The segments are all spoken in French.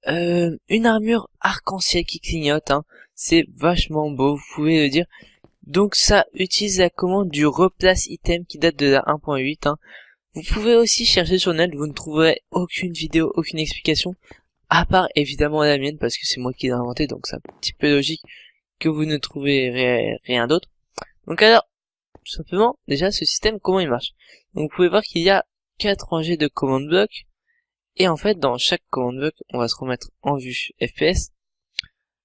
une armure arc-en-ciel qui clignote, hein. C'est vachement beau, vous pouvez le dire. Donc ça utilise la commande du replace item qui date de la 1.8, hein. Vous pouvez aussi chercher sur net, vous ne trouverez aucune vidéo, aucune explication, à part évidemment la mienne, parce que c'est moi qui l'ai inventé, donc c'est un petit peu logique que vous ne trouvez rien d'autre. Donc alors, tout simplement, déjà ce système, comment il marche? Donc vous pouvez voir qu'il y a 4 rangées de command blocs, et en fait dans chaque command bloc, on va se remettre en vue FPS.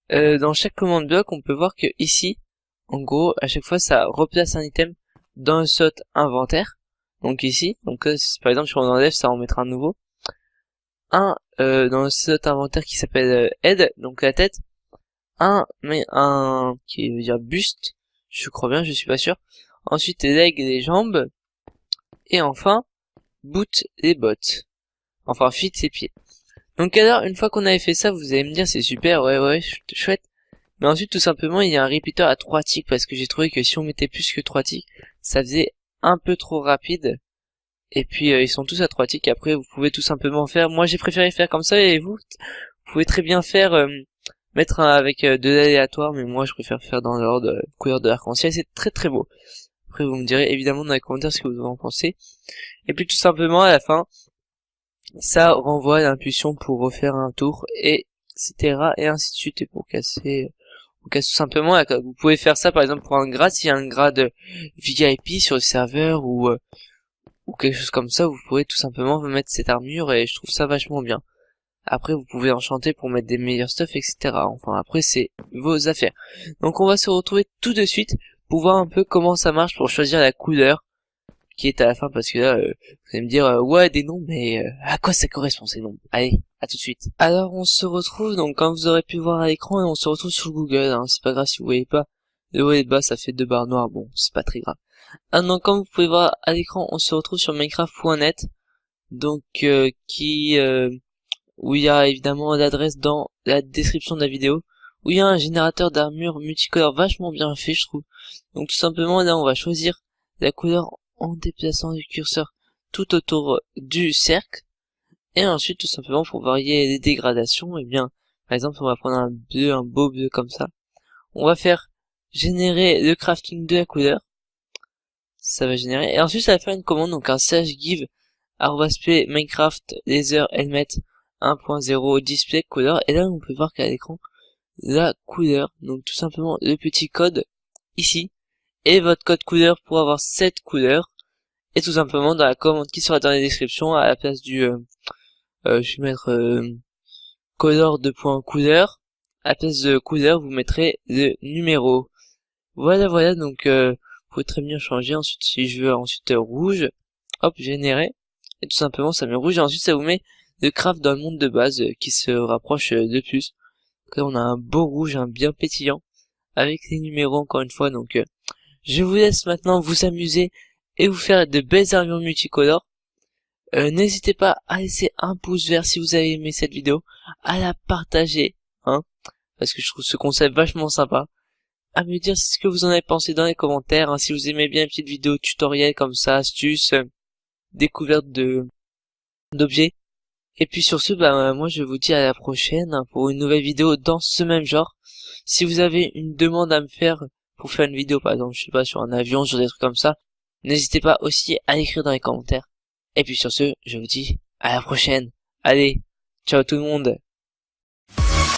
Dans chaque command bloc, on peut voir que ici, en gros, à chaque fois ça replace un item dans le slot inventaire. Donc ici, donc par exemple si on enlève ça, on mettra un nouveau. Dans le slot inventaire qui s'appelle head, donc la tête. Un qui veut dire buste, je crois bien, je suis pas sûr. Ensuite leg, les jambes. Et enfin, boot, les bottes. Enfin, feet, ses pieds. Donc alors, une fois qu'on avait fait ça, vous allez me dire c'est super, ouais, chouette. Mais ensuite, tout simplement, il y a un repeater à 3 ticks, parce que j'ai trouvé que si on mettait plus que 3 ticks, ça faisait un peu trop rapide. Et puis, ils sont tous à 3 ticks. Après, vous pouvez tout simplement faire, moi j'ai préféré faire comme ça, et vous pouvez très bien faire, mettre avec de l'aléatoire, mais moi je préfère faire dans l'ordre couleur de l'arc-en-ciel, c'est très très beau. Après, vous me direz évidemment dans les commentaires ce que vous en pensez. Et puis tout simplement, à la fin, ça renvoie l'impulsion pour refaire un tour, etc. et ainsi de suite, et pour casser tout simplement, vous pouvez faire ça par exemple pour un grade, s'il y a un grade VIP sur le serveur ou quelque chose comme ça, vous pouvez tout simplement mettre cette armure, et je trouve ça vachement bien. Après, vous pouvez enchanter pour mettre des meilleurs stuff, etc. Enfin, après, c'est vos affaires. Donc on va se retrouver tout de suite pour voir un peu comment ça marche pour choisir la couleur qui est à la fin, parce que là, vous allez me dire, ouais, des noms, mais à quoi ça correspond ces noms? Allez, à tout de suite. Alors, on se retrouve, donc comme vous aurez pu voir à l'écran, et on se retrouve sur Google, hein, c'est pas grave si vous voyez pas. Le haut et le bas, ça fait 2 barres noires, bon, c'est pas très grave. Ah non, comme vous pouvez voir à l'écran, on se retrouve sur Minecraft.net, donc où il y a évidemment l'adresse dans la description de la vidéo, où il y a un générateur d'armure multicolore vachement bien fait, je trouve. Donc tout simplement, là, on va choisir la couleur en déplaçant le curseur tout autour du cercle, et ensuite tout simplement pour varier les dégradations, et bien par exemple on va prendre un bleu, un beau bleu comme ça, on va faire générer le crafting de la couleur, ça va générer, et ensuite ça va faire une commande, donc un /give @p Minecraft laser helmet 1.0 display couleur, et là on peut voir qu'à l'écran la couleur, donc tout simplement le petit code ici, et votre code couleur pour avoir cette couleur, et tout simplement dans la commande qui sera dans la description, à la place du je vais mettre color de point couleur, à la place de couleur vous mettrez le numéro. Voilà, donc vous pouvez très bien changer. Ensuite si je veux ensuite rouge, hop, générer, et tout simplement ça met rouge, et ensuite ça vous met le craft dans le monde de base qui se rapproche de plus. Donc là on a un beau rouge, un bien pétillant, avec les numéros encore une fois. Donc je vous laisse maintenant vous amuser et vous faire de belles armures multicolores. N'hésitez pas à laisser un pouce vert si vous avez aimé cette vidéo, à la partager, hein, parce que je trouve ce concept vachement sympa, à me dire ce que vous en avez pensé dans les commentaires, hein, si vous aimez bien les petites vidéos tutoriels comme ça, astuces, découvertes d'objets. Et puis sur ce, moi je vous dis à la prochaine, hein, pour une nouvelle vidéo dans ce même genre. Si vous avez une demande à me faire pour faire une vidéo, par exemple, je sais pas, sur un avion, sur des trucs comme ça, n'hésitez pas aussi à l'écrire dans les commentaires. Et puis sur ce, je vous dis à la prochaine. Allez, ciao tout le monde.